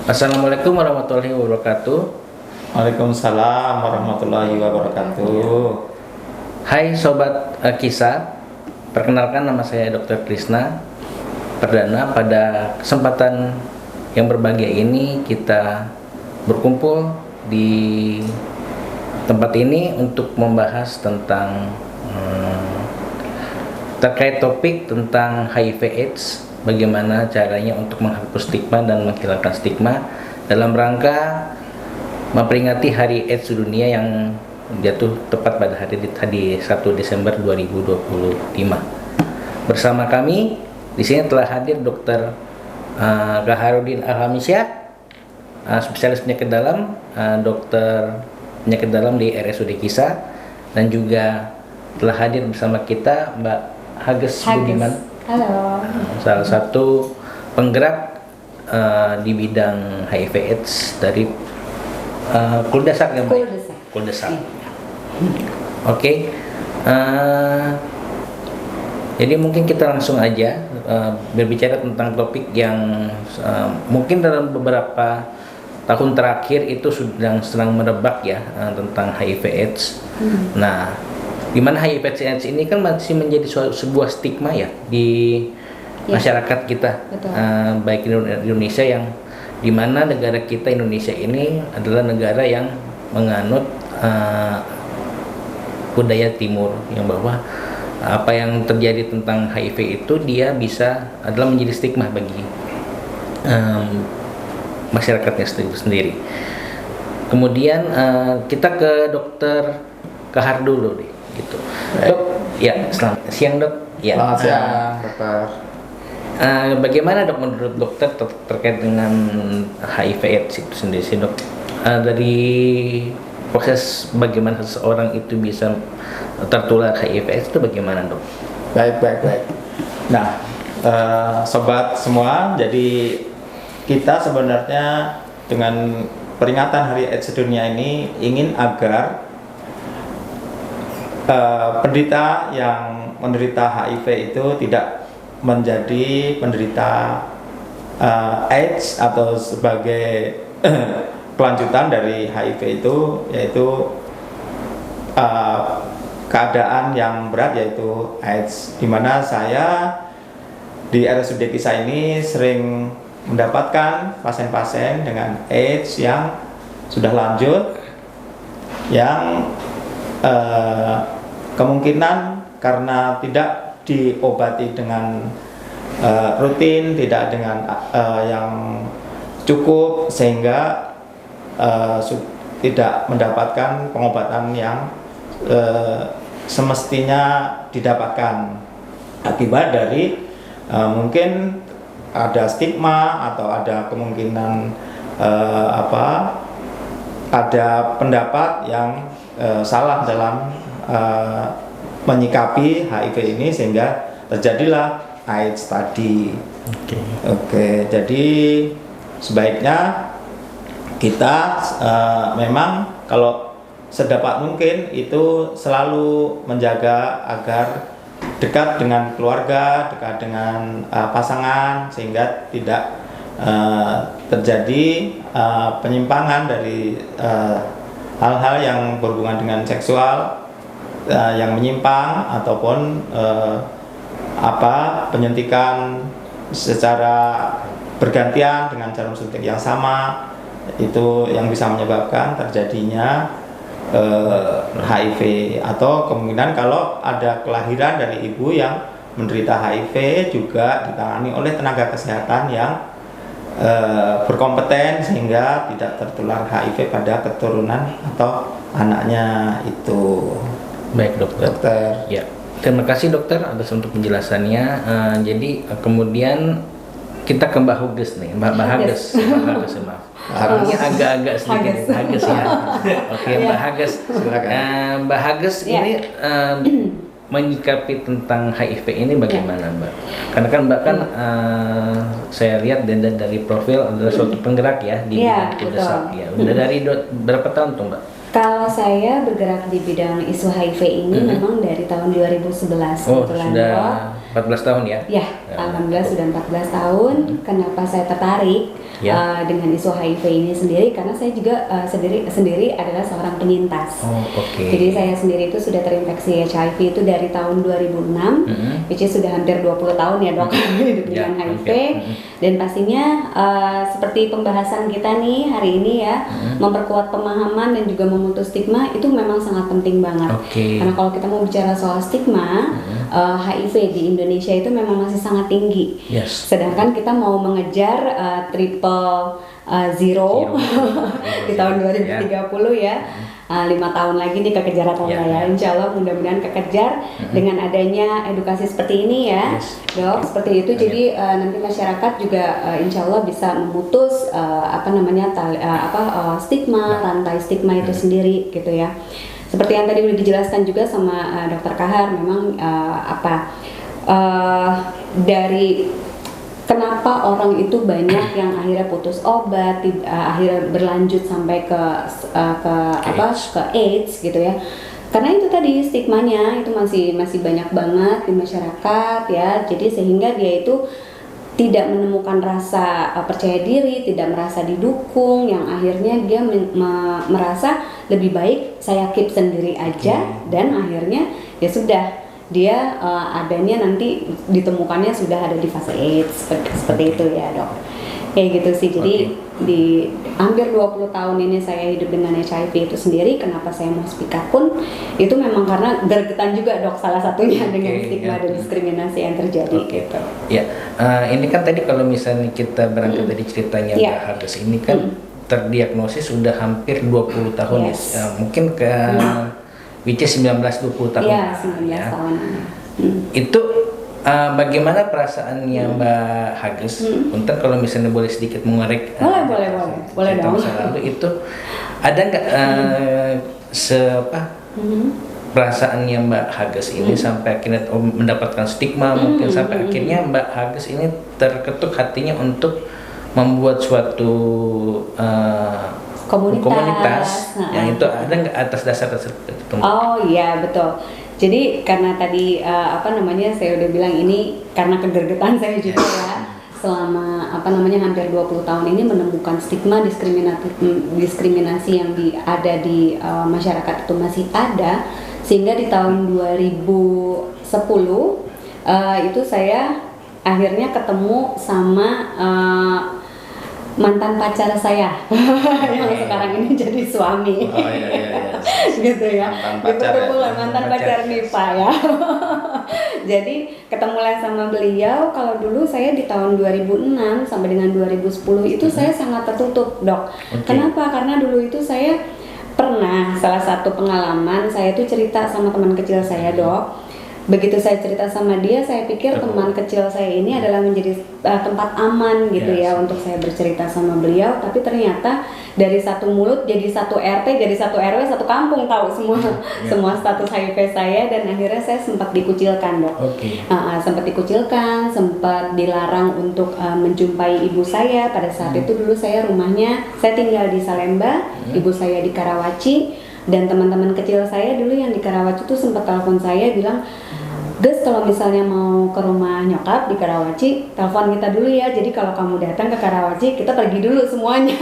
Assalamualaikum warahmatullahi wabarakatuh. Waalaikumsalam warahmatullahi wabarakatuh. Hai Sobat Kisah, perkenalkan nama saya Dr. Krisna Perdana. Pada kesempatan yang berbahagia ini kita berkumpul di tempat ini untuk membahas tentang terkait topik tentang HIV/AIDS. Bagaimana caranya untuk menghapus stigma dan menghilangkan stigma dalam rangka memperingati Hari AIDS Sedunia yang jatuh tepat pada hari 1 Desember 2025. Bersama kami di sini telah hadir Dr. Gaharudin Alhamsyah, spesialis penyakit dalam, dokter penyakit dalam di RSUD Kisah, dan juga telah hadir bersama kita Mbak Hages Budiman. Halo. Salah satu penggerak di bidang HIV/AIDS dari Kuldesak ya, Mbak? Kuldesak. Oke. Jadi mungkin kita langsung aja berbicara tentang topik yang mungkin dalam beberapa tahun terakhir itu sedang merebak ya, tentang HIV/AIDS. Nah, di mana HIV/AIDS ini kan masih menjadi sebuah stigma ya di masyarakat kita, baik di Indonesia, yang di mana negara kita Indonesia ini adalah negara yang menganut budaya Timur, yang bahwa apa yang terjadi tentang HIV itu dia adalah menjadi stigma bagi masyarakatnya sendiri. Kemudian kita ke Dokter Kahar dulu deh. Gitu. Dok, ya selamat siang dok. Ya. Selamat siang dokter. Bagaimana dok menurut dokter terkait dengan HIV/AIDS itu sendiri sih dok? Dari proses bagaimana seseorang itu bisa tertular HIV/AIDS itu bagaimana dok? Baik. Nah, sobat semua, jadi kita sebenarnya dengan peringatan Hari AIDS Sedunia ini ingin agar penderita yang menderita HIV itu tidak menjadi penderita AIDS atau sebagai kelanjutan dari HIV itu, yaitu keadaan yang berat, yaitu AIDS. Di mana saya di RSUD Kisah ini sering mendapatkan pasien-pasien dengan AIDS yang sudah lanjut, yang kemungkinan karena tidak diobati dengan rutin, tidak dengan yang cukup, sehingga tidak mendapatkan pengobatan yang semestinya didapatkan, akibat dari mungkin ada stigma atau ada kemungkinan ada pendapat yang salah dalam menyikapi HIV ini, sehingga terjadilah AIDS tadi. Oke, jadi sebaiknya kita memang kalau sedapat mungkin itu selalu menjaga agar dekat dengan keluarga, dekat dengan pasangan, sehingga tidak terjadi penyimpangan dari hal-hal yang berhubungan dengan seksual yang menyimpang, ataupun penyuntikan secara bergantian dengan jarum suntik yang sama, itu yang bisa menyebabkan terjadinya HIV. Atau kemungkinan kalau ada kelahiran dari ibu yang menderita HIV juga ditangani oleh tenaga kesehatan yang berkompeten, sehingga tidak tertular HIV pada keturunan atau anaknya itu. Baik dokter. Ya, terima kasih dokter atas untuk penjelasannya. Jadi kemudian kita ke Mbak Hages nih, Mbak Hages, maaf. Ini agak-agak sedikit Hages ya. Oke, Mbak Hages. Mbak Hages ini menyikapi tentang HIV ini bagaimana Mbak? Karena kan Mbak kan saya lihat dari profil adalah suatu penggerak ya di bidang Kuldesak ya. Udah dari berapa tahun tuh Mbak? Kalau saya bergerak di bidang isu HIV ini memang dari tahun 2011 Oh, kebetulan, sudah Dok. 14 tahun ya? Ya, alhamdulillah sudah 14 tahun. Kenapa saya tertarik dengan isu HIV ini sendiri? Karena saya juga sendiri adalah seorang penyintas. Oh, oke. Jadi saya sendiri itu sudah terinfeksi HIV itu dari tahun 2006, which is sudah hampir 20 tahun ya, Dok, hidup dengan HIV. Dan pastinya seperti pembahasan kita nih hari ini ya, memperkuat pemahaman dan juga memutus stigma itu memang sangat penting banget. Karena kalau kita mau bicara soal stigma, HIV di Indonesia itu memang masih sangat tinggi. Sedangkan kita mau mengejar triple zero di tahun 2030 ya. 5 tahun lagi nih kekejar ya. Insya Allah mudah-mudahan kekejar dengan adanya edukasi seperti ini ya, Dok. Seperti itu. Jadi nanti masyarakat juga insya Allah bisa memutus stigma, rantai stigma itu sendiri gitu ya. Seperti yang tadi udah dijelaskan juga sama Dokter Kahar, memang dari kenapa orang itu banyak yang akhirnya putus obat, akhirnya berlanjut sampai ke AIDS gitu ya. Karena itu tadi stigmanya itu masih banyak banget di masyarakat ya. Jadi sehingga dia itu tidak menemukan rasa percaya diri, tidak merasa didukung, yang akhirnya dia merasa lebih baik saya keep sendiri aja, dan akhirnya ya sudah dia adanya nanti ditemukannya sudah ada di fase AIDS seperti itu ya, Dok. Kayak gitu sih. Jadi di hampir 20 tahun ini saya hidup dengan HIV itu sendiri. Kenapa saya mau speak up pun itu memang karena gergetan juga, Dok, salah satunya dengan stigma dan diskriminasi yang terjadi gitu. Ya, ini kan tadi kalau misalnya kita berangkat dari ceritanya Mbak Hages ini kan terdiagnosis sudah hampir 20 tahun ya. Mungkin ke which is 19-20 tahun. Iya, 19 tahun. Itu bagaimana perasaannya Mbak Hages? Untuk kalau misalnya boleh sedikit mengorek. Boleh dong. Itu ada nggak perasaannya Mbak Hages ini sampai akhirnya mendapatkan stigma, mungkin sampai akhirnya Mbak Hages ini terketuk hatinya untuk membuat suatu komunitas yang itu ada nggak atas dasar tersebut? Oh iya, betul. Jadi karena tadi saya udah bilang ini karena kegergetan saya juga ya, selama hampir 20 tahun ini menemukan stigma diskriminasi yang ada di masyarakat itu masih ada, sehingga di tahun 2010 itu saya akhirnya ketemu sama mantan pacar saya yang sekarang ini jadi suami. Gitu ya. Mantan pacar Nipa ya. Jadi ketemulah sama beliau. Kalau dulu saya di tahun 2006 sampai dengan 2010 itu saya sangat tertutup, Dok. Kenapa? Karena dulu itu saya pernah salah satu pengalaman saya itu cerita sama teman kecil saya, Dok. Begitu saya cerita sama dia, saya pikir teman kecil saya ini adalah menjadi tempat aman gitu ya untuk saya bercerita sama beliau. Tapi ternyata dari satu mulut jadi satu RT, jadi satu RW, satu kampung tahu semua status HIV saya, dan akhirnya saya sempat dikucilkan, Dok. Sempat dikucilkan, sempat dilarang untuk menjumpai ibu saya. Pada saat itu dulu saya tinggal di Salemba, ibu saya di Karawaci. Dan teman-teman kecil saya dulu yang di Karawaci tuh sempat telepon saya bilang, Gus, kalau misalnya mau ke rumah nyokap di Karawaci, telepon kita dulu ya. Jadi kalau kamu datang ke Karawaci, kita pergi dulu semuanya,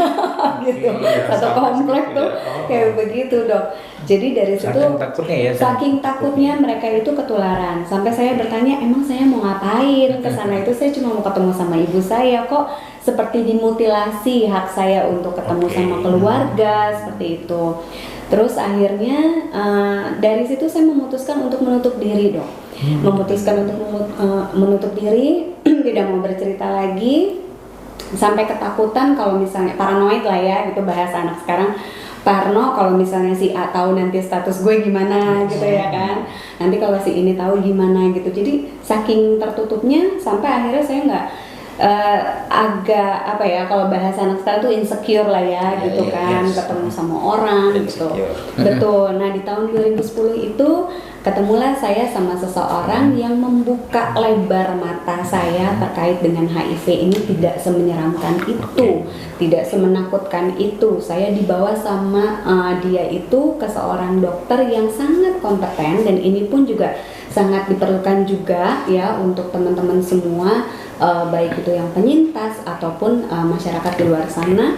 gitu. Satu komplek tuh kayak begitu, Dok. Jadi dari situ saking takutnya mereka itu ketularan. Sampai saya bertanya, emang saya mau ngapain ke sana? Itu saya cuma mau ketemu sama ibu saya, kok seperti dimutilasi hak saya untuk ketemu sama keluarga seperti itu. Terus akhirnya dari situ saya memutuskan untuk menutup diri, Dok. Memutuskan untuk menutup diri, tidak mau bercerita lagi, sampai ketakutan kalau misalnya paranoid lah ya, gitu bahasa anak sekarang. Parno kalau misalnya si A tahu nanti status gue gimana gitu ya kan. Nanti kalau si ini tahu gimana gitu. Jadi saking tertutupnya sampai akhirnya saya agak apa ya, kalau bahasa anak sekarang tuh insecure lah ya, gitu kan, ketemu sama orang gitu. Betul. Nah di tahun 2010 itu ketemulah saya sama seseorang yang membuka lebar mata saya terkait dengan HIV ini. Tidak semenyeramkan itu, tidak semenakutkan itu. Saya dibawa sama dia itu ke seorang dokter yang sangat kompeten, dan ini pun juga sangat diperlukan juga ya untuk teman-teman semua, baik itu yang penyintas ataupun masyarakat di luar sana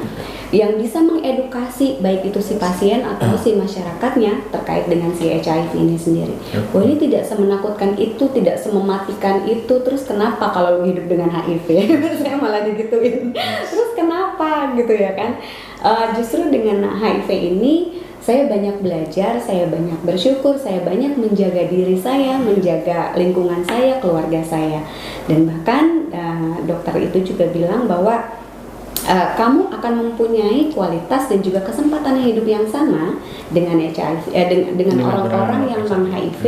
yang bisa mengedukasi baik itu si pasien atau si masyarakatnya terkait dengan si HIV ini sendiri. Oh, ini tidak semenakutkan itu, tidak semematikan itu. Terus kenapa kalau lu hidup dengan HIV? Saya malah digituin. Terus kenapa gitu ya kan? Justru dengan HIV ini saya banyak belajar, saya banyak bersyukur, saya banyak menjaga diri saya, menjaga lingkungan saya, keluarga saya. Dan bahkan dokter itu juga bilang bahwa kamu akan mempunyai kualitas dan juga kesempatan hidup yang sama dengan HIV, dengan orang-orang yang non-HIV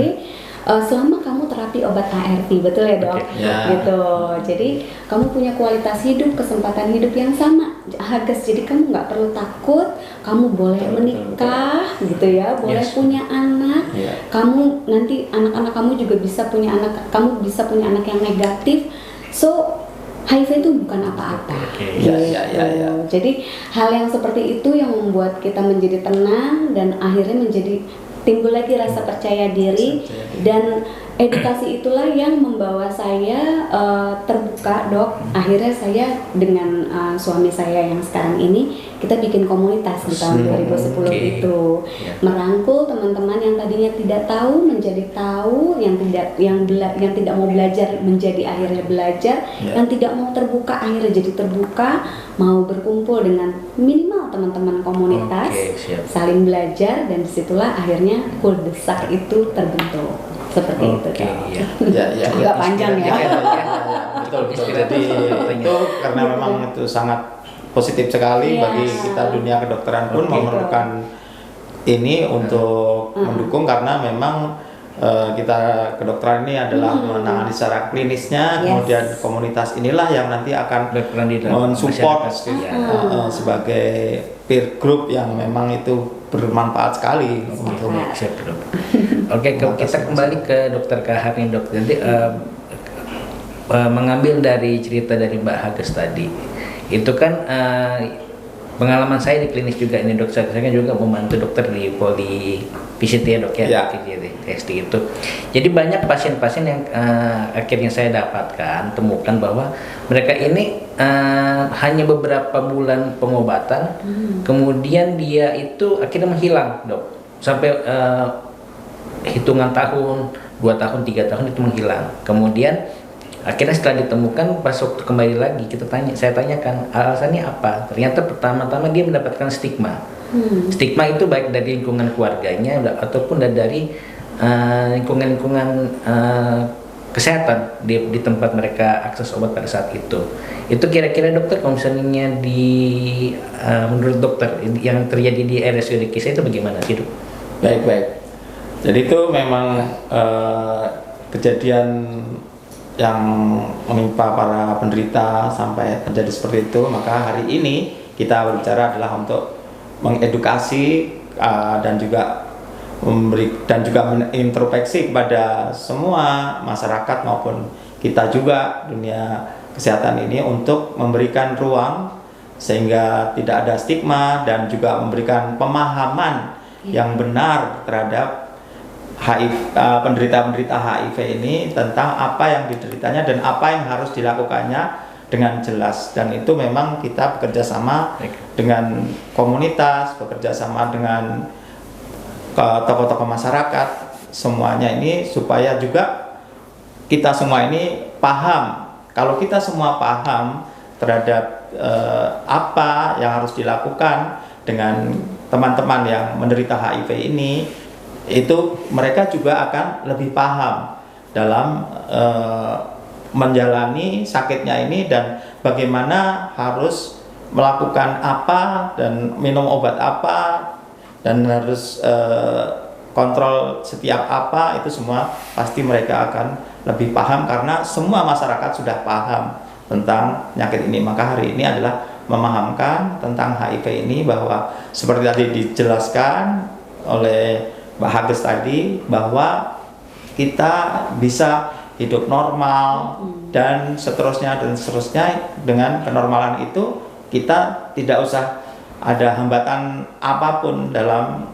selama kamu terapi obat ART, betul ya dok? Gitu. Jadi kamu punya kualitas hidup, kesempatan hidup yang sama, Hages. Jadi kamu nggak perlu takut, kamu boleh menikah, gitu ya, boleh punya anak. Kamu nanti anak-anak kamu juga bisa punya anak, kamu bisa punya anak yang negatif. So HIV itu bukan apa-apa. Jadi hal yang seperti itu yang membuat kita menjadi tenang dan akhirnya menjadi timbul lagi rasa percaya diri, dan edukasi itulah yang membawa saya terbuka dok. Akhirnya saya dengan suami saya yang sekarang ini kita bikin komunitas di tahun 2010 itu, merangkul teman-teman yang tadinya tidak tahu menjadi tahu, yang tidak mau belajar menjadi akhirnya belajar, yang tidak mau terbuka akhirnya jadi terbuka, mau berkumpul dengan minimal teman-teman komunitas, saling belajar, dan disitulah akhirnya Kuldesak itu terbentuk seperti itu. Agak panjang ya. Betul. Jadi itu karena memang itu sangat positif sekali bagi kita. Dunia kedokteran pun memerlukan ini untuk mendukung, karena memang kita kedokteran ini adalah menangani secara klinisnya, kemudian komunitas inilah yang nanti akan mensupport sebagai peer group yang memang itu bermanfaat sekali untuk Oke, kalau kita kembali ke Dokter Kahar nih dok, jadi mengambil dari cerita dari Mbak Hages tadi, itu kan pengalaman saya di klinis juga ini dok, saya kan juga membantu dokter di Poli PCT ya dok ya, PCT itu. Jadi banyak pasien-pasien yang akhirnya saya dapatkan temukan bahwa mereka ini hanya beberapa bulan pengobatan, kemudian dia itu akhirnya menghilang dok, sampai hitungan tahun, 2 tahun, 3 tahun itu menghilang. Kemudian akhirnya setelah ditemukan, pas waktu kembali lagi saya tanyakan alasannya apa. Ternyata pertama-tama dia mendapatkan stigma. Stigma itu baik dari lingkungan keluarganya ataupun dari lingkungan kesehatan di tempat mereka akses obat pada saat itu. Itu kira-kira dokter, kalau misalnya menurut dokter yang terjadi di RSUD Kisah itu bagaimana sih dok? Baik. Jadi itu memang kejadian yang menimpa para penderita sampai terjadi seperti itu. Maka hari ini kita berbicara adalah untuk mengedukasi dan juga mengintrospeksi kepada semua masyarakat maupun kita juga dunia kesehatan ini, untuk memberikan ruang sehingga tidak ada stigma dan juga memberikan pemahaman yang benar terhadap penderita-penderita HIV ini, tentang apa yang dideritanya dan apa yang harus dilakukannya dengan jelas. Dan itu memang kita bekerja sama dengan komunitas, bekerja sama dengan tokoh-tokoh masyarakat, semuanya ini supaya juga kita semua ini paham. Kalau kita semua paham terhadap apa yang harus dilakukan dengan teman-teman yang menderita HIV ini, itu mereka juga akan lebih paham dalam menjalani sakitnya ini, dan bagaimana harus melakukan apa dan minum obat apa dan harus kontrol setiap apa. Itu semua pasti mereka akan lebih paham karena semua masyarakat sudah paham tentang penyakit ini. Maka hari ini adalah memahamkan tentang HIV ini, bahwa seperti tadi dijelaskan oleh Mbak Hages tadi, bahwa kita bisa hidup normal dan seterusnya dengan kenormalan itu kita tidak usah ada hambatan apapun dalam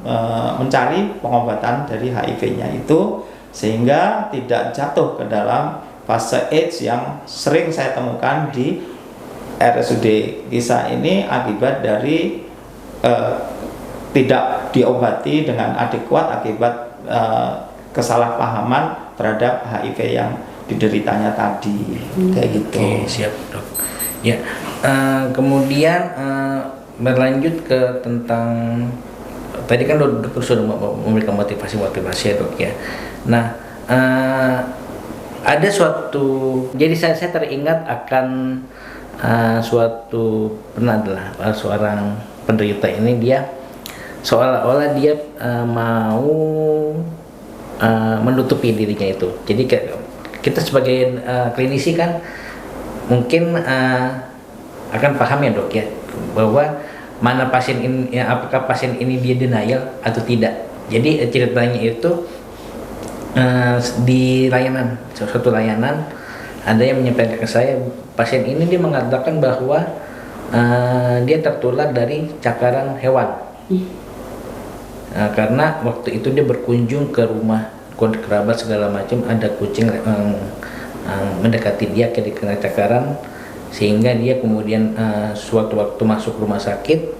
mencari pengobatan dari HIV-nya itu, sehingga tidak jatuh ke dalam fase AIDS yang sering saya temukan di RSUD Kisah ini akibat dari tidak diobati dengan adekuat akibat kesalahpahaman terhadap HIV yang dideritanya tadi. Kayak gitu. Oke, siap dok. Ya, kemudian berlanjut ke tentang tadi kan dokter sudah memberikan motivasi ya dok ya. Nah, ada suatu, jadi saya teringat akan suatu pernah adalah seorang penderita ini, dia seolah-olah dia mau menutupi dirinya itu. Jadi kita sebagai klinisi kan mungkin akan paham ya dok ya, bahwa mana pasien ini, apakah pasien ini dia denial atau tidak. Jadi ceritanya itu di suatu layanan ada yang menyampaikan ke saya, pasien ini dia mengatakan bahwa dia tertular dari cakaran hewan. Karena waktu itu dia berkunjung ke rumah kerabat segala macam, ada kucing mendekati dia kena cakaran, sehingga dia kemudian suatu waktu masuk rumah sakit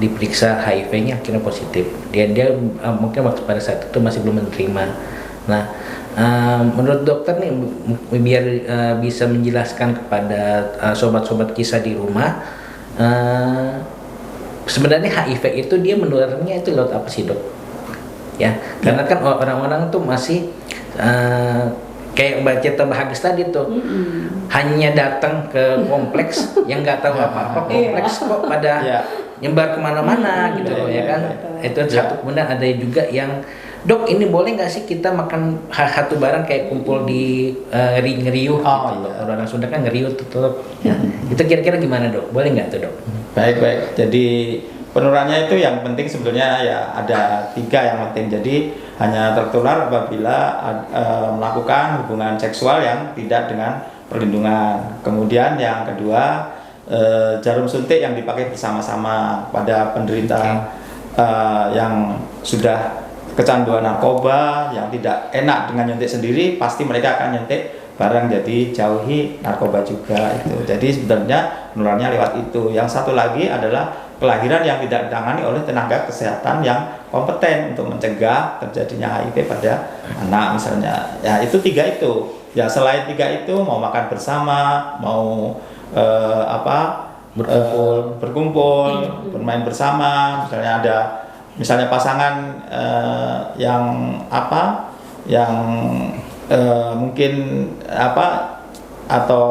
diperiksa HIV-nya akhirnya positif. Dia mungkin waktu pada saat itu masih belum menerima. Nah, menurut dokter nih, biar bisa menjelaskan kepada sobat-sobat kisah di rumah, sebenarnya HIV itu dia menularnya itu lewat apa sih dok? Ya, karena kan orang-orang tuh masih kayak cerita Hages tadi tuh, hanya datang ke kompleks yang nggak tahu apa-apa, kompleks kok pada nyebar kemana-mana gitu loh ya kan. Itu satu. Kemudian ada juga yang, dok ini boleh nggak sih kita makan satu barang kayak kumpul di ngeriuh gitu. Orang Sunda kan ngeriuh tuh. Itu kira-kira gimana dok? Boleh nggak tuh dok? Baik. Jadi penularannya itu yang penting sebetulnya ya ada 3 yang penting. Jadi hanya tertular apabila melakukan hubungan seksual yang tidak dengan perlindungan. Kemudian yang kedua, jarum suntik yang dipakai bersama-sama pada penderita yang sudah kecanduan narkoba, yang tidak enak dengan nyuntik sendiri, pasti mereka akan nyuntik barang, jadi jauhi narkoba juga itu. Jadi sebenarnya penularannya lewat itu. Yang satu lagi adalah kelahiran yang tidak ditangani oleh tenaga kesehatan yang kompeten untuk mencegah terjadinya HIV pada anak misalnya. Ya itu 3 itu. Ya selain 3 itu, mau makan bersama, mau berkumpul, bermain bersama, misalnya pasangan mungkin atau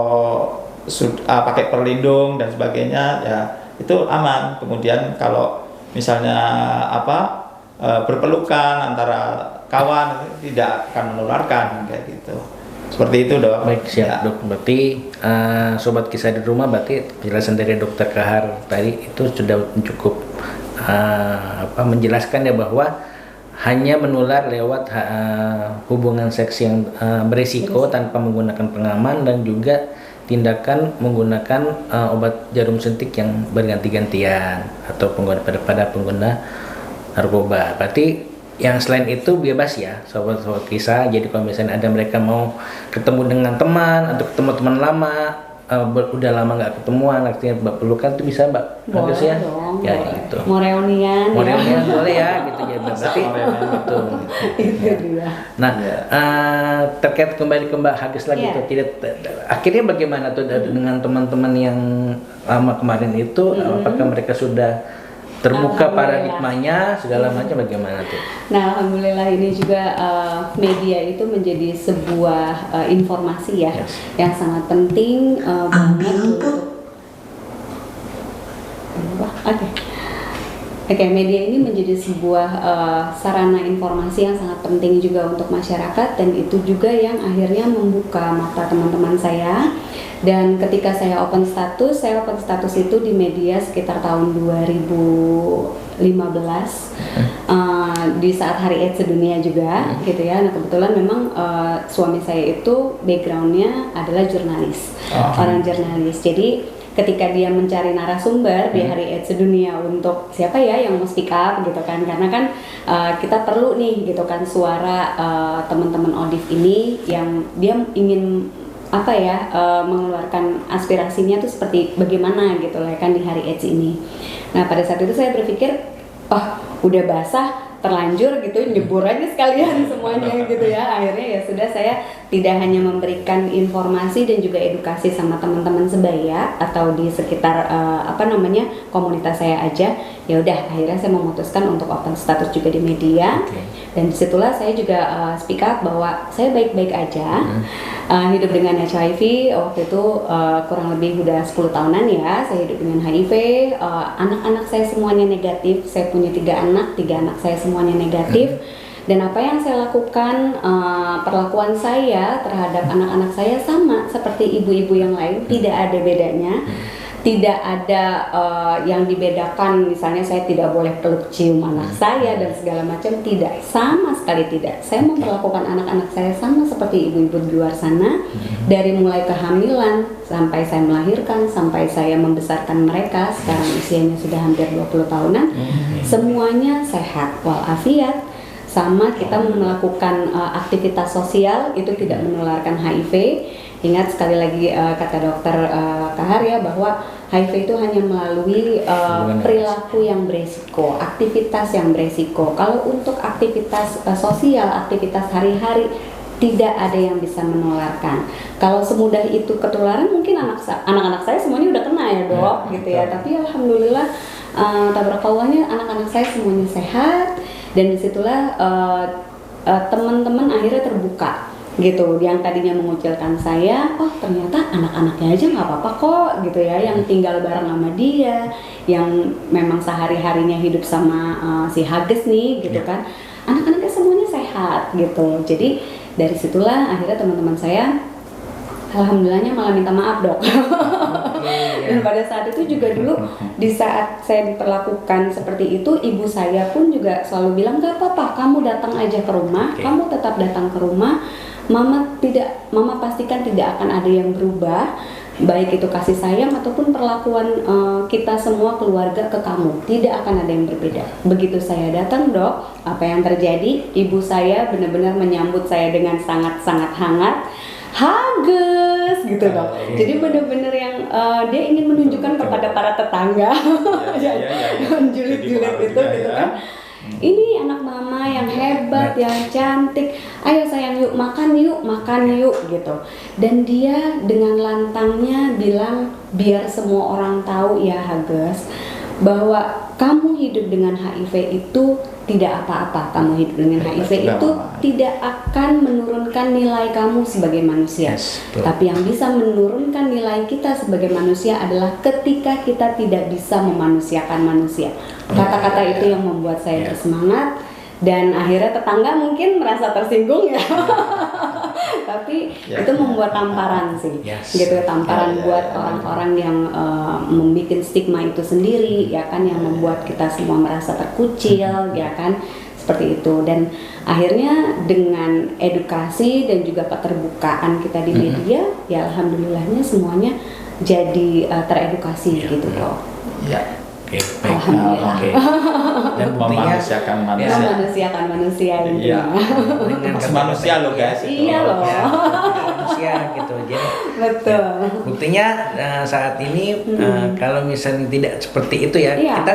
pakai perlindung dan sebagainya, ya itu aman. Kemudian kalau misalnya berpelukan antara kawan, tidak akan menularkan kayak gitu. Seperti itu dok. Baik, siap dok. Berarti sobat kisah di rumah, berarti penjelasan dari dokter Kahar tadi itu sudah cukup menjelaskan ya, bahwa hanya menular lewat hubungan seks yang berisiko tanpa menggunakan pengaman, dan juga tindakan menggunakan obat jarum suntik yang berganti-gantian atau pada pengguna narkoba. Berarti yang selain itu bebas ya sobat-sobat kisah. Jadi kalau misalnya ada mereka mau ketemu dengan teman atau ketemu teman lama, udah lama nggak ketemuan, artinya pelukan itu bisa mbak Hages ya? Ya gitu. Mau reunian boleh ya gitu ya. Berarti betul. Itu dia. Nah, terkait kembali ke Mbak Hages lagi tuh, akhirnya bagaimana tuh dengan teman-teman yang lama kemarin itu, apakah mereka sudah terbuka paradigmanya segala macam, bagaimana tuh? Nah, alhamdulillah ini juga media itu menjadi sebuah informasi ya, yang sangat penting banget untuk Oke, media ini menjadi sebuah sarana informasi yang sangat penting juga untuk masyarakat, dan itu juga yang akhirnya membuka mata teman-teman saya. Dan ketika saya open status itu di media sekitar tahun 2015 di saat Hari AIDS Sedunia juga gitu ya. Nah kebetulan memang suami saya itu backgroundnya adalah jurnalis, orang jurnalis. Jadi ketika dia mencari narasumber di Hari AIDS Sedunia untuk siapa ya yang mau speak up gitu kan, karena kan kita perlu nih gitu kan suara teman-teman ODIF ini yang dia ingin mengeluarkan aspirasinya tuh seperti bagaimana gitu lah kan di Hari AIDS ini. Nah pada saat itu saya berpikir, udah basah terlanjur gitu, nyebur aja sekalian semuanya gitu ya. Akhirnya ya sudah, saya tidak hanya memberikan informasi dan juga edukasi sama teman-teman sebaya atau di sekitar komunitas saya aja. Ya udah, akhirnya saya memutuskan untuk open status juga di media. Dan disitulah saya juga speak up bahwa saya baik-baik aja, hidup dengan HIV. Waktu itu kurang lebih udah 10 tahunan ya saya hidup dengan HIV. Anak-anak saya semuanya negatif. Saya punya 3 anak saya semuanya negatif. Dan apa yang saya lakukan, perlakuan saya terhadap anak-anak saya sama seperti ibu-ibu yang lain, tidak ada bedanya. Tidak ada yang dibedakan, misalnya saya tidak boleh peluk cium anak saya dan segala macam, tidak, sama sekali tidak. Saya memperlakukan anak-anak saya sama seperti ibu-ibu di luar sana, dari mulai kehamilan sampai saya melahirkan, sampai saya membesarkan mereka, sekarang usianya sudah hampir 20 tahunan, semuanya sehat walafiat. Sama kita melakukan aktivitas sosial itu tidak menularkan HIV. Ingat sekali lagi kata dokter Kahar ya, bahwa HIV itu hanya melalui perilaku yang beresiko, aktivitas yang beresiko. Kalau untuk aktivitas sosial, aktivitas hari-hari, tidak ada yang bisa menularkan. Kalau semudah itu ketularan, mungkin anak-anak saya semuanya udah kena ya dok, gitu ya. Tapi alhamdulillah, tabarakallah, anak-anak saya semuanya sehat. Dan disitulah teman-teman akhirnya terbuka gitu, yang tadinya mengucilkan saya, ternyata anak-anaknya aja nggak apa-apa kok gitu ya, yang tinggal bareng sama dia, yang memang sehari-harinya hidup sama si Hages nih gitu kan, anak-anaknya semuanya sehat gitu. Jadi dari situlah akhirnya teman-teman saya alhamdulillahnya malah minta maaf dok. Dan pada saat itu juga dulu di saat saya diperlakukan seperti itu, ibu saya pun juga selalu bilang, gak apa-apa, kamu datang aja ke rumah, kamu tetap datang ke rumah, mama pastikan tidak akan ada yang berubah, baik itu kasih sayang ataupun perlakuan kita semua keluarga ke kamu, tidak akan ada yang berbeda. Begitu saya datang dok, apa yang terjadi, ibu saya benar-benar menyambut saya dengan sangat-sangat hangat. Hages gitu dong. Jadi benar-benar yang dia ingin menunjukkan kepada para tetangga, menjulit-julit gitu kan. Ini anak mama yang hebat, yang cantik. Ayo sayang, yuk makan yuk gitu. Dan dia dengan lantangnya bilang, biar semua orang tahu ya Hages, bahwa kamu hidup dengan HIV itu tidak apa-apa. Kamu hidup dengan HIV itu tidak akan menurunkan nilai kamu sebagai manusia. Tapi yang bisa menurunkan nilai kita sebagai manusia adalah ketika kita tidak bisa memanusiakan manusia. Kata-kata itu yang membuat saya bersemangat. Dan akhirnya tetangga mungkin merasa tersinggung ya. Tapi itu membuat tamparan sih, gitu, tamparan buat orang-orang yang membuat stigma itu sendiri, ya kan, yang membuat kita semua merasa terkucil, ya kan, seperti itu. Dan akhirnya dengan edukasi dan juga keterbukaan kita di media, ya alhamdulillahnya semuanya jadi teredukasi gitu kok. Oke, baik. Oke. Dan buktinya memanusiakan manusia. Iya. Masih manusia loh guys. Iya loh. Manusia gitu. Jadi betul. Buktinya saat ini kalau misalnya tidak seperti itu ya, kita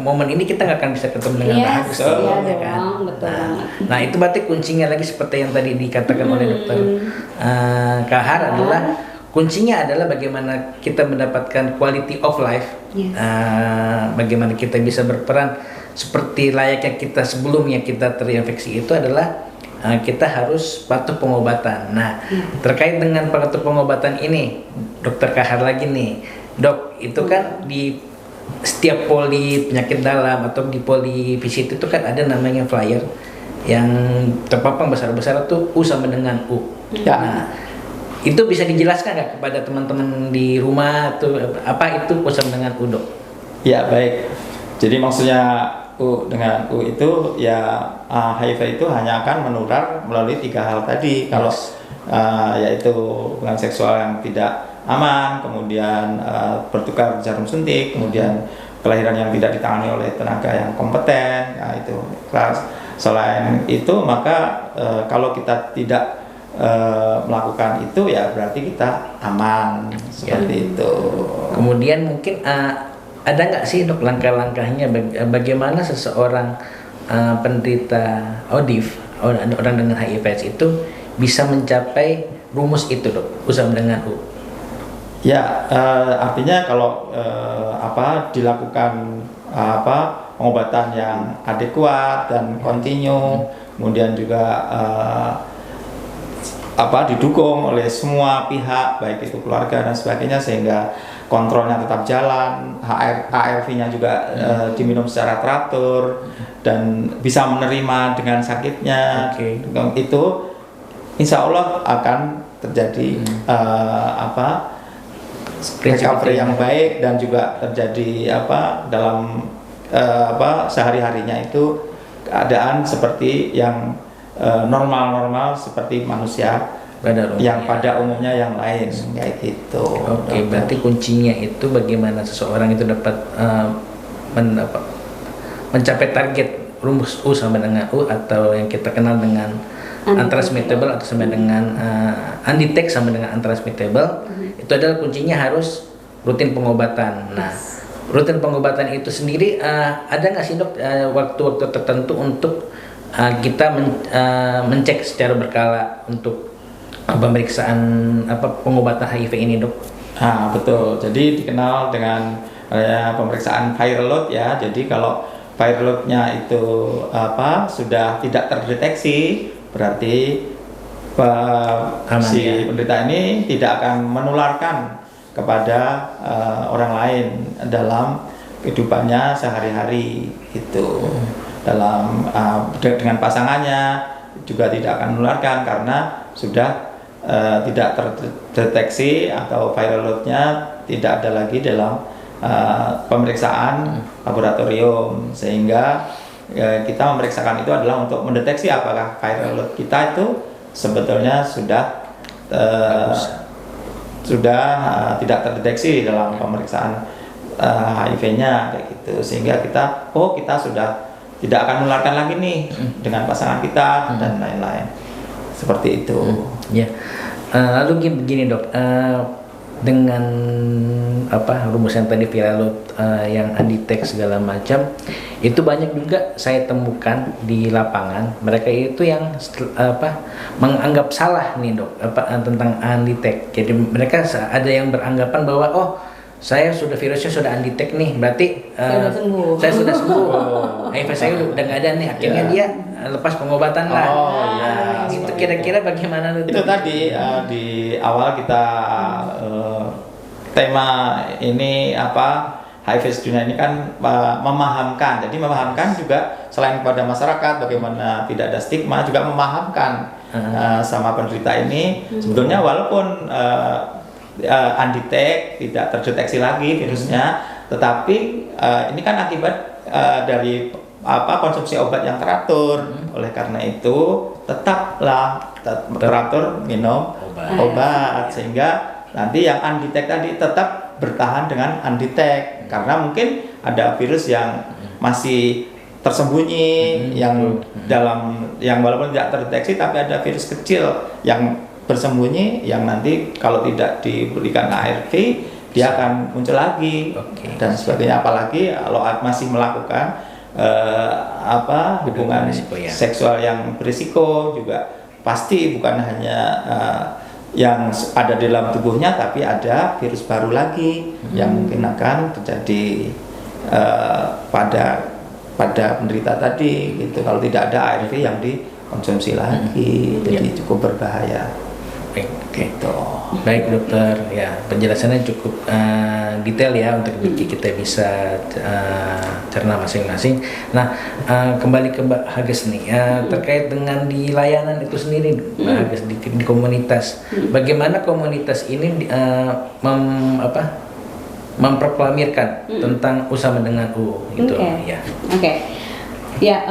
momen ini kita nggak akan bisa ketemu dengan bagus. Iya kan? Betul. Nah itu berarti kuncinya lagi seperti yang tadi dikatakan oleh dokter Kahar adalah kuncinya adalah bagaimana kita mendapatkan quality of life, bagaimana kita bisa berperan seperti layaknya kita sebelumnya kita terinfeksi, itu adalah kita harus patuh pengobatan. Nah, terkait dengan patuh pengobatan ini, dokter Kahar lagi nih, dok, itu kan di setiap poli penyakit dalam atau di poli visit itu kan ada namanya flyer yang terpampang besar-besar tuh U sama dengan U. Ya. Nah, itu bisa dijelaskan nggak kepada teman-teman di rumah tuh apa itu U sama dengan U, Dok? Ya, baik. Jadi maksudnya U dengan U itu ya HIV itu hanya akan menular melalui 3 hal tadi. Kalau yaitu hubungan seksual yang tidak aman, kemudian bertukar jarum suntik, kemudian kelahiran yang tidak ditangani oleh tenaga yang kompeten, ya itu kelas. Selain itu maka kalau kita tidak melakukan itu ya berarti kita aman seperti itu. Kemudian mungkin ada nggak sih, Dok, langkah-langkahnya bagaimana seseorang penderita ODIF, orang dengan HIV/AIDS itu bisa mencapai rumus itu, Dok, U sama dengan U? Ya, artinya kalau dilakukan pengobatan yang adekuat dan kontinu, kemudian juga didukung oleh semua pihak, baik itu keluarga dan sebagainya, sehingga kontrolnya tetap jalan, ARV-nya juga diminum secara teratur dan bisa menerima dengan sakitnya. Itu insya Allah akan terjadi recovery yang baik, dan juga terjadi dalam sehari-harinya itu keadaan seperti yang normal-normal seperti manusia pada umumnya yang lain, kayak gitu. Oke, berarti kuncinya itu bagaimana seseorang itu dapat mencapai target rumus U sama dengan U, atau yang kita kenal dengan untransmittable atau sama dengan undetect sama dengan untransmittable. Itu adalah kuncinya harus rutin pengobatan. Nah, rutin pengobatan itu sendiri ada nggak sih, Dok, waktu-waktu tertentu untuk kita mencek secara berkala untuk pemeriksaan pengobatan HIV ini, Dok? Betul. Jadi dikenal dengan pemeriksaan viral load ya. Jadi kalau viral load-nya itu sudah tidak terdeteksi, berarti si penderita ini tidak akan menularkan kepada orang lain dalam kehidupannya sehari-hari gitu. Dalam dengan pasangannya juga tidak akan menularkan karena sudah tidak terdeteksi atau viral load-nya tidak ada lagi dalam pemeriksaan laboratorium, sehingga kita memeriksakan itu adalah untuk mendeteksi apakah viral load kita itu sebetulnya sudah tidak terdeteksi dalam pemeriksaan HIV-nya, kayak gitu, sehingga kita sudah tidak akan menularkan lagi nih dengan pasangan kita dan lain-lain, seperti itu. Ya, lalu begini, Dok, dengan rumus yang tadi viral load, yang undetect segala macam, itu banyak juga saya temukan di lapangan. Mereka itu yang menganggap salah nih, Dok, tentang undetect. Jadi mereka ada yang beranggapan bahwa saya virusnya sudah undetect nih, berarti saya sudah sembuh. HIV saya udah nggak ada nih, akhirnya dia lepas pengobatan lah. Itu kira-kira bagaimana itu? Itu tadi di awal kita tema ini HIV sedunia ini kan memahamkan. Jadi memahamkan juga selain kepada masyarakat bagaimana tidak ada stigma, juga memahamkan sama penderita ini sebetulnya walaupun undetect, tidak terdeteksi lagi virusnya, tetapi ini kan akibat dari konsumsi obat yang teratur. Oleh karena itu tetaplah teratur minum obat, sehingga nanti yang undetect tadi tetap bertahan dengan undetect, karena mungkin ada virus yang masih tersembunyi, yang walaupun tidak terdeteksi tapi ada virus kecil yang bersembunyi, yang nanti kalau tidak diberikan ARV dia akan muncul lagi dan sebagainya. Apalagi kalau masih melakukan hubungan seksual yang berisiko, juga pasti bukan hanya yang ada di dalam tubuhnya, tapi ada virus baru lagi yang mungkin akan terjadi pada penderita tadi gitu, kalau tidak ada ARV yang dikonsumsi lagi. Jadi cukup berbahaya. Baik, oke. Gitu. Baik dokter, ya penjelasannya cukup detail ya untuk kita bisa cerna masing-masing. Nah, kembali ke Mbak Hages nih, terkait dengan di layanan itu sendiri, Mbak Hages di komunitas, bagaimana komunitas ini memproklamirkan tentang Usama dengan U itu, ya. Oke. Ya,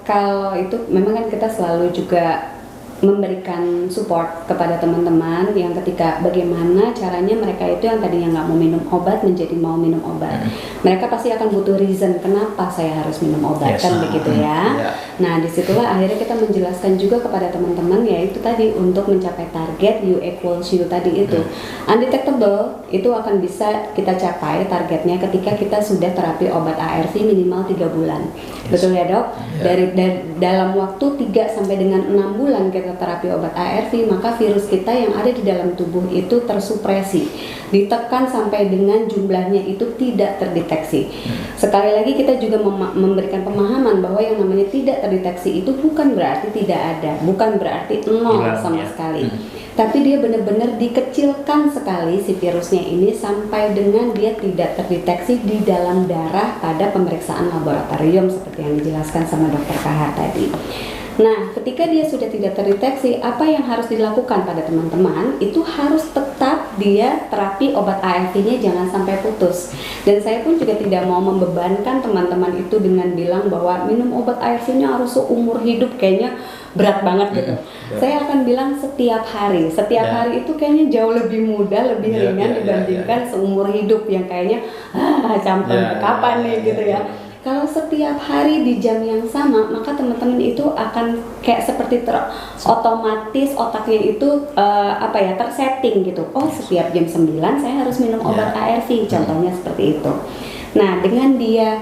kalau itu memang kan kita selalu juga memberikan support kepada teman-teman yang ketika bagaimana caranya mereka itu yang tadinya nggak mau minum obat menjadi mau minum obat. Mereka pasti akan butuh reason kenapa saya harus minum obat, kan begitu ya. Nah, disitulah akhirnya kita menjelaskan juga kepada teman-teman yaitu tadi untuk mencapai target U equals U tadi itu. Undetectable itu akan bisa kita capai targetnya ketika kita sudah terapi obat ARV minimal 3 bulan. Betul ya dok? Dari dalam waktu 3 sampai dengan 6 bulan kita terapi obat ARV, maka virus kita yang ada di dalam tubuh itu tersupresi, ditekan sampai dengan jumlahnya itu tidak terdeteksi. Sekali lagi kita juga memberikan pemahaman bahwa yang namanya tidak terdeteksi itu bukan berarti tidak ada, bukan berarti nol sama sekali. Tapi dia benar-benar dikecilkan sekali si virusnya ini sampai dengan dia tidak terdeteksi di dalam darah pada pemeriksaan laboratorium seperti yang dijelaskan sama Dokter Kahar tadi. Nah, ketika dia sudah tidak terdeteksi, apa yang harus dilakukan pada teman-teman itu harus tetap dia terapi obat ARV-nya jangan sampai putus. Dan saya pun juga tidak mau membebankan teman-teman itu dengan bilang bahwa minum obat ARV-nya harus seumur hidup, kayaknya berat banget gitu. Saya akan bilang setiap hari hari itu kayaknya jauh lebih mudah, lebih ringan dibandingkan seumur hidup yang kayaknya campur kapan nih gitu ya. Kalau setiap hari di jam yang sama, maka teman-teman itu akan kayak seperti otomatis otaknya itu tersetting gitu. Oh, setiap jam 9 saya harus minum obat ARV, contohnya seperti itu. Nah, dengan dia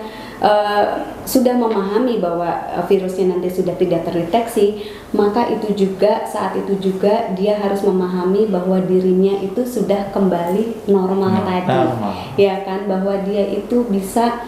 sudah memahami bahwa virusnya nanti sudah tidak terdeteksi, maka saat itu juga dia harus memahami bahwa dirinya itu sudah kembali normal tadi. Ya kan, bahwa dia itu bisa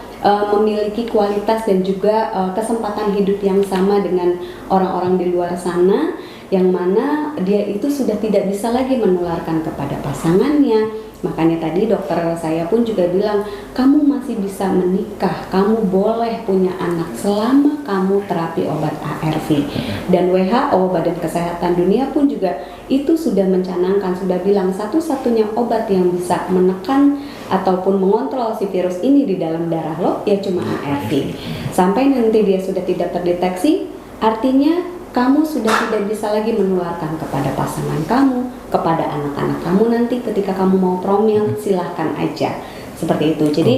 memiliki kualitas dan juga kesempatan hidup yang sama dengan orang-orang di luar sana, yang mana dia itu sudah tidak bisa lagi menularkan kepada pasangannya. Makanya tadi dokter saya pun juga bilang, kamu masih bisa menikah, kamu boleh punya anak selama kamu terapi obat ARV. Dan WHO, Badan Kesehatan Dunia pun juga itu sudah mencanangkan, sudah bilang satu-satunya obat yang bisa menekan ataupun mengontrol si virus ini di dalam darah lo ya cuma ARV. Sampai nanti dia sudah tidak terdeteksi, artinya kamu sudah tidak bisa lagi menularkan kepada pasangan kamu, kepada anak-anak kamu nanti ketika kamu mau promil, silahkan aja. Seperti itu. Jadi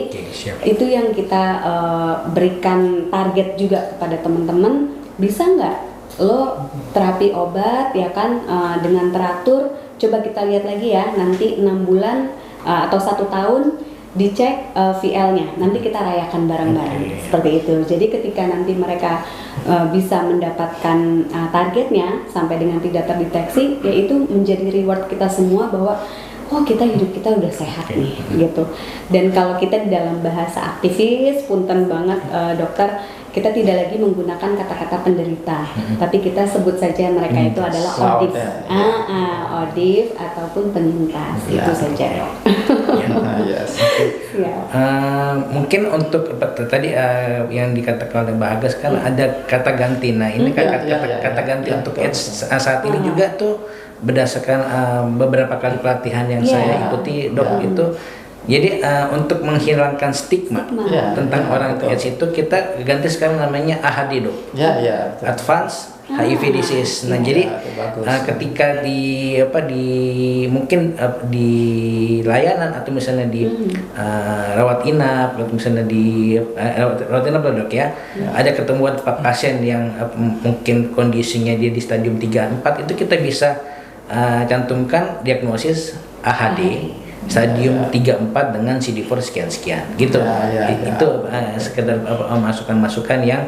itu yang kita berikan target juga kepada teman-teman. Bisa nggak lo terapi obat ya kan dengan teratur? Coba kita lihat lagi ya, nanti 6 bulan atau 1 tahun dicek VL-nya, nanti kita rayakan bareng-bareng. Seperti itu. Jadi ketika nanti mereka bisa mendapatkan targetnya sampai dengan tidak terdeteksi, yaitu menjadi reward kita semua bahwa oh hidup kita udah sehat nih gitu. Dan kalau kita di dalam bahasa aktivis, punten banget dokter, kita tidak lagi menggunakan kata-kata penderita, tapi kita sebut saja mereka itu adalah ODIF, ODIF ataupun penyintas, itu saja. Mungkin untuk tadi yang dikatakan oleh Mbak Hages kan ada kata ganti. Nah ini kata ganti untuk AIDS saat ini juga tuh berdasarkan beberapa kali pelatihan yang saya ikuti dok itu. Jadi untuk menghilangkan stigma tentang orang itu AIDS itu kita ganti sekarang namanya AHD dok. Advance HIV disease. Nah jadi ketika di mungkin di layanan atau misalnya di rawat inap atau misalnya di rawat inap dok ya, ada ketemuan pasien yang mungkin kondisinya dia di stadium 3-4 itu kita bisa cantumkan diagnosis AHD. Stadium 3-4 dengan CD4 sekian-sekian gitu. Itu sekedar masukan-masukan yang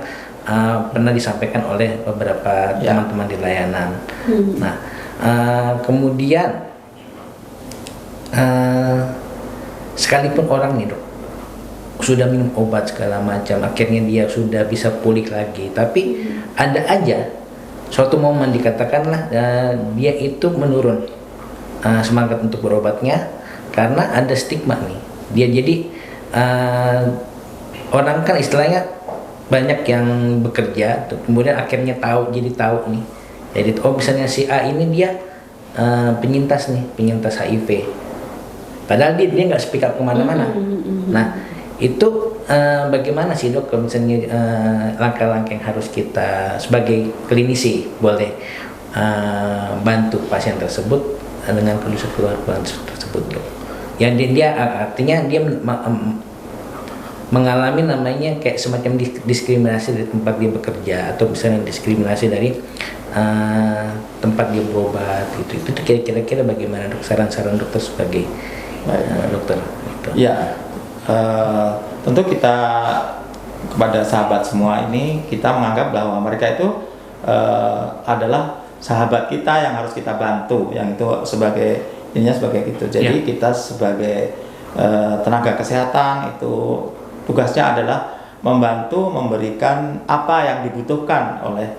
pernah disampaikan oleh beberapa teman-teman di layanan. Nah, kemudian sekalipun orang nih dok sudah minum obat segala macam, akhirnya dia sudah bisa pulih lagi, tapi ada aja suatu momen dikatakanlah dia itu menurun semangat untuk berobatnya karena ada stigma nih. Dia jadi orang kan istilahnya banyak yang bekerja, kemudian akhirnya jadi tahu nih. Jadi misalnya si A ini dia penyintas HIV. Padahal dia nggak speak up kemana-mana. Nah itu bagaimana sih dok, kalau misalnya langkah-langkah yang harus kita sebagai klinisi boleh bantu pasien tersebut dengan kondisi keluarga tersebut dok. Yang dia artinya dia mengalami namanya kayak semacam diskriminasi dari tempat dia bekerja atau misalnya diskriminasi dari tempat dia berobat gitu. Itu kira-kira bagaimana dok, saran-saran dokter sebagai dokter gitu. Ya, tentu kita kepada sahabat semua ini kita menganggap bahwa mereka itu adalah sahabat kita yang harus kita bantu, yang itu sebagai gitu. Jadi kita sebagai tenaga kesehatan itu tugasnya adalah membantu memberikan apa yang dibutuhkan oleh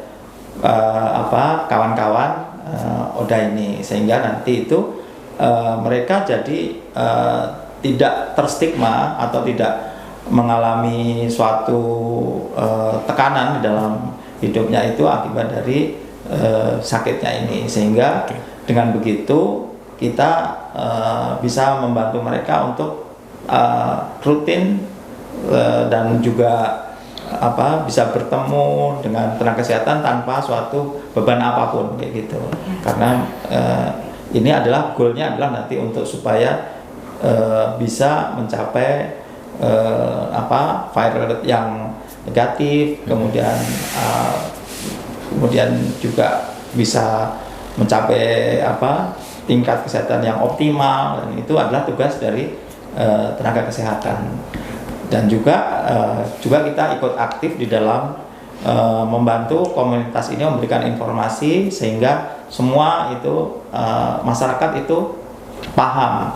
kawan-kawan ODA ini, sehingga nanti itu mereka jadi tidak terstigma atau tidak mengalami suatu tekanan di dalam hidupnya itu akibat dari sakitnya ini, sehingga dengan begitu kita bisa membantu mereka untuk rutin dan juga bisa bertemu dengan tenaga kesehatan tanpa suatu beban apapun kayak gitu. Karena ini adalah goalnya adalah nanti untuk supaya bisa mencapai viral rate yang negatif, kemudian juga bisa mencapai tingkat kesehatan yang optimal, dan itu adalah tugas dari tenaga kesehatan. Dan juga kita ikut aktif di dalam membantu komunitas ini memberikan informasi sehingga semua itu masyarakat itu paham,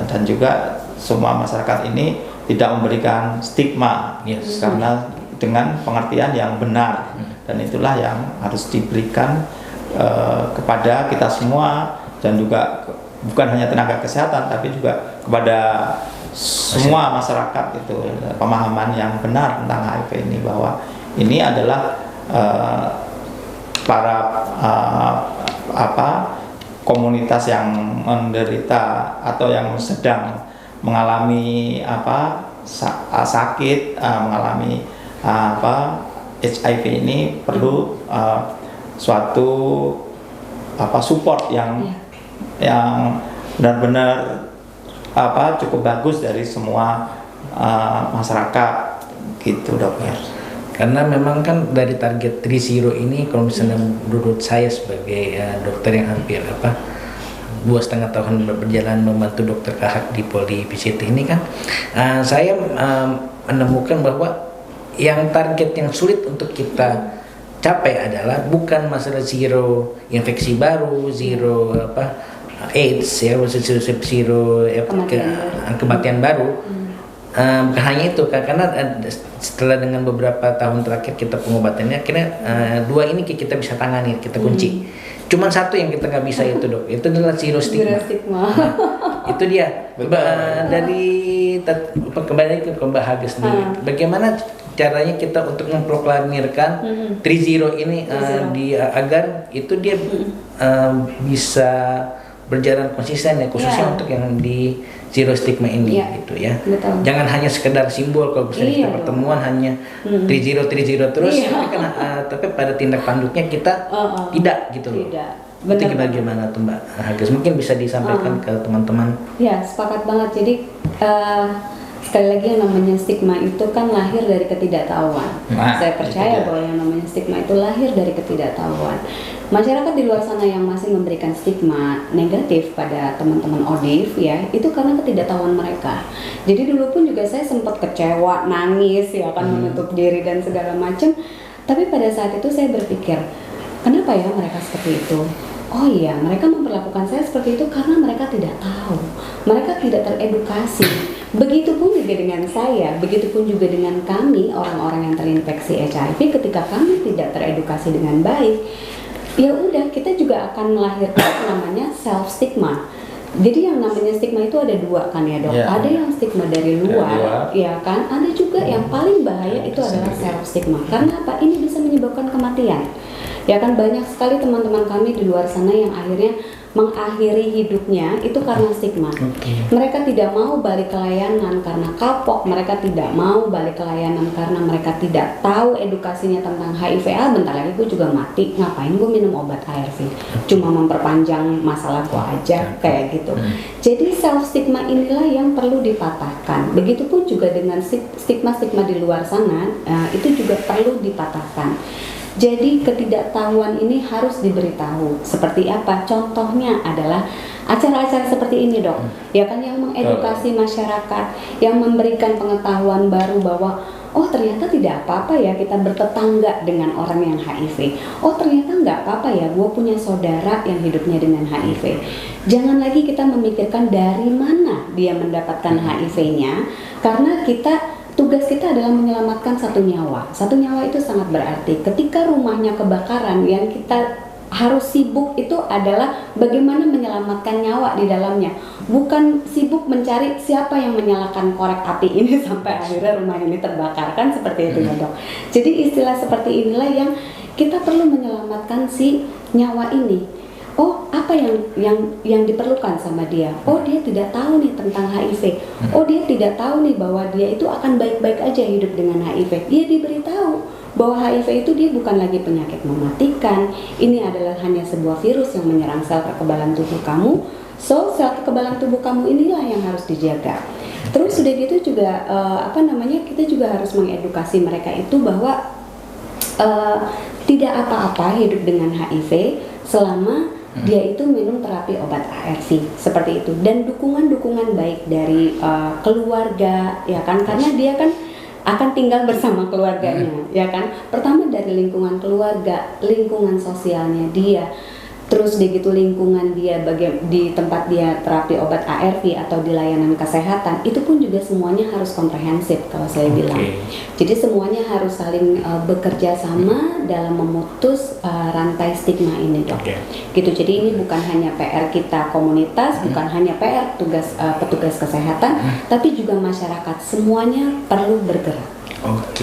dan juga semua masyarakat ini tidak memberikan stigma, karena dengan pengertian yang benar, dan itulah yang harus diberikan kepada kita semua, dan juga bukan hanya tenaga kesehatan tapi juga kepada semua masyarakat itu pemahaman yang benar tentang HIV ini, bahwa ini adalah para komunitas yang menderita atau yang sedang mengalami sakit, mengalami HIV ini perlu suatu support yang benar-benar cukup bagus dari semua masyarakat gitu dokter. Karena memang kan dari target 3-0 ini, kalau misalnya menurut saya sebagai dokter yang hampir 2,5 tahun berjalan membantu dokter Kahak di Poli PCT ini kan, saya menemukan bahwa yang target yang sulit untuk kita capai adalah bukan masalah zero infeksi baru, zero AIDS ya, zero kematian baru. Bukan hanya itu, karena setelah dengan beberapa tahun terakhir kita pengobatannya, akhirnya 2 ini kita bisa tangani, kita kunci. Cuman 1 yang kita nggak bisa itu dok, itu adalah zero stigma. Nah, itu dia. Dari kembali ke Mbak Haga sendiri, bagaimana caranya kita untuk memproklamirkan 3-0 ini agar itu dia bisa berjalan konsisten ya, khususnya untuk yang di zero stigma ini gitu ya. Betul. Jangan hanya sekedar simbol, kalau misalnya kita pertemuan hanya 3-0 terus, tapi pada tindak tanduknya kita tidak gitu loh. Tidak. Itu bagaimana tuh Mbak Hagas? Mungkin bisa disampaikan ke teman-teman. Ya, sepakat banget. Jadi sekali lagi yang namanya stigma itu kan lahir dari ketidaktahuan. Saya percaya bahwa yang namanya stigma itu lahir dari ketidaktahuan. Masyarakat di luar sana yang masih memberikan stigma negatif pada teman-teman ODIF ya, itu karena ketidaktahuan mereka. Jadi dulu pun juga saya sempat kecewa, nangis ya kan, menutup diri dan segala macam. Tapi pada saat itu saya berpikir, kenapa ya mereka seperti itu? Oh iya, mereka memperlakukan saya seperti itu karena mereka tidak tahu, mereka tidak teredukasi. Begitupun juga dengan dengan saya, begitupun juga dengan kami orang-orang yang terinfeksi HIV, ketika kami tidak teredukasi dengan baik, ya udah kita juga akan melahirkan namanya self stigma. Jadi yang namanya stigma itu ada dua kan ya dok, ada yang stigma dari luar, ya kan, ada juga yang paling bahaya itu adalah self stigma. Karena apa? Ini bisa menyebabkan kematian. Ya kan, banyak sekali teman-teman kami di luar sana yang akhirnya mengakhiri hidupnya itu karena stigma. Mereka tidak mau balik ke layanan karena kapok, mereka tidak mau balik ke layanan karena mereka tidak tahu edukasinya tentang HIV. Bentar lagi gue juga mati, ngapain gue minum obat ARV? Cuma memperpanjang masalah gue aja, kayak gitu. Jadi self stigma inilah yang perlu dipatahkan. Begitupun juga dengan stigma-stigma di luar sana, itu juga perlu dipatahkan. Jadi ketidaktahuan ini harus diberitahu. Seperti apa? Contohnya adalah acara-acara seperti ini dok, ya kan, yang mengedukasi masyarakat, yang memberikan pengetahuan baru bahwa oh ternyata tidak apa-apa ya kita bertetangga dengan orang yang HIV. Oh ternyata nggak apa-apa ya gue punya saudara yang hidupnya dengan HIV. Jangan lagi kita memikirkan dari mana dia mendapatkan HIV-nya, karena tugas kita adalah menyelamatkan satu nyawa. Satu nyawa itu sangat berarti. Ketika rumahnya kebakaran, yang kita harus sibuk itu adalah bagaimana menyelamatkan nyawa di dalamnya. Bukan sibuk mencari siapa yang menyalakan korek api ini sampai akhirnya rumah ini terbakar, kan seperti itu ya dok. Jadi istilah seperti inilah yang kita perlu menyelamatkan si nyawa ini. Oh, apa yang diperlukan sama dia? Oh, dia tidak tahu nih tentang HIV. Oh, dia tidak tahu nih bahwa dia itu akan baik-baik aja hidup dengan HIV. Dia diberitahu bahwa HIV itu dia bukan lagi penyakit mematikan. Ini adalah hanya sebuah virus yang menyerang sel kekebalan tubuh kamu. So, sel kekebalan tubuh kamu inilah yang harus dijaga. Terus sudah gitu juga kita juga harus mengedukasi mereka itu bahwa tidak apa-apa hidup dengan HIV selama dia itu minum terapi obat ARV seperti itu, dan dukungan baik dari keluarga, ya kan, karena dia kan akan tinggal bersama keluarganya, ya kan. Pertama dari lingkungan keluarga, lingkungan sosialnya dia, terus begitu lingkungan dia di tempat dia terapi obat ARV atau di layanan kesehatan, itu pun juga semuanya harus komprehensif kalau saya bilang. Jadi semuanya harus saling bekerja sama dalam memutus rantai stigma ini dok. Gitu. Jadi ini bukan hanya PR kita komunitas, bukan hanya PR petugas kesehatan, tapi juga masyarakat, semuanya perlu bergerak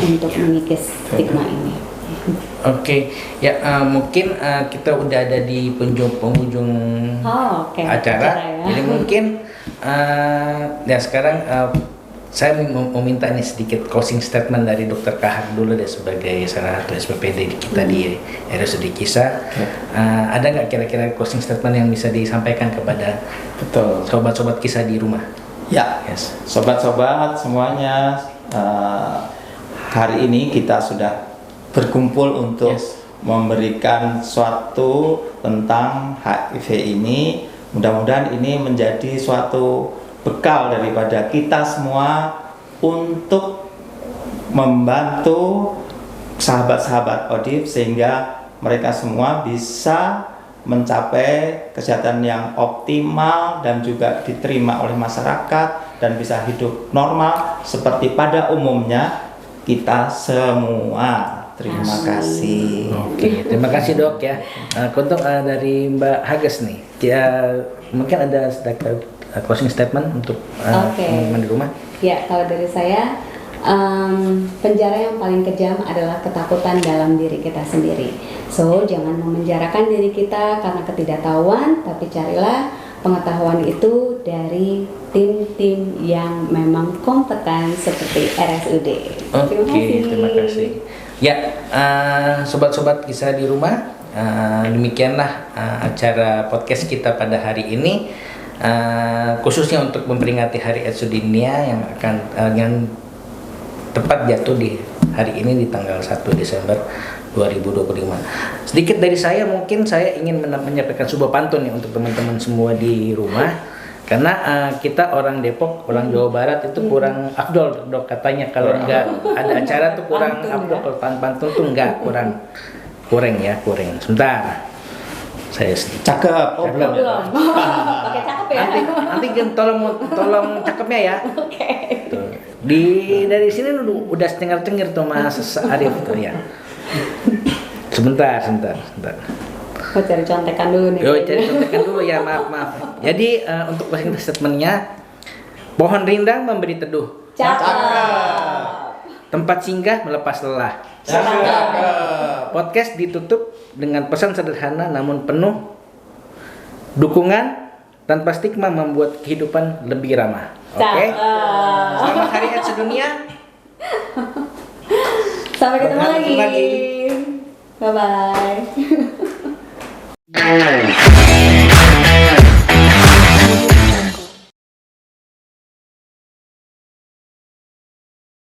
untuk mengikis stigma ini. Mungkin kita udah ada di penghujung acara, ya. Jadi mungkin sekarang saya mau minta nih sedikit closing statement dari Dr. Kahar dulu deh, sebagai salah satu SPPD kita di RSUD Kisah. Ada nggak kira-kira closing statement yang bisa disampaikan kepada sobat-sobat Kisah di rumah? Ya, sobat-sobat semuanya, hari ini kita sudah berkumpul untuk memberikan suatu tentang HIV ini. Mudah-mudahan ini menjadi suatu bekal daripada kita semua untuk membantu sahabat-sahabat ODIF sehingga mereka semua bisa mencapai kesehatan yang optimal dan juga diterima oleh masyarakat dan bisa hidup normal seperti pada umumnya kita semua. Terima kasih. Terima kasih dok ya. Untuk dari Mbak Hages nih, ya mungkin ada sedikit closing statement untuk teman-teman di rumah. Ya, kalau dari saya, penjara yang paling kejam adalah ketakutan dalam diri kita sendiri. So, jangan memenjarakan diri kita karena ketidaktahuan, tapi carilah pengetahuan itu dari tim-tim yang memang kompeten seperti RSUD. Terima kasih. Ya, sobat-sobat Kisah di rumah, demikianlah acara podcast kita pada hari ini, khususnya untuk memperingati Hari AIDS Sedunia yang tepat jatuh di hari ini di tanggal 1 Desember 2025. Sedikit dari saya, mungkin saya ingin menyampaikan sebuah pantun ya untuk teman-teman semua di rumah. Karena kita orang Depok, orang Jawa Barat itu kurang afdol dok, katanya kalau nggak ada acara tuh kurang afdol, kalau pantun tuh nggak kurang. Sebentar, saya cakep. Belum. Pakai cakep ya. Nanti tolong cakepnya ya. Dari sini udah cengar-cengir tuh Mas Arif tuh ya. Sebentar. Oh, cari contekan dulu nih. Yo, cari contekan dulu ya, maaf. Jadi untuk closing statementnya, pohon rindang memberi teduh, tempat singgah melepas lelah. Podcast ditutup dengan pesan sederhana namun penuh dukungan, tanpa stigma membuat kehidupan lebih ramah. Oke. Selamat Hari AIDS Sedunia. Sampai ketemu lagi. Bye bye.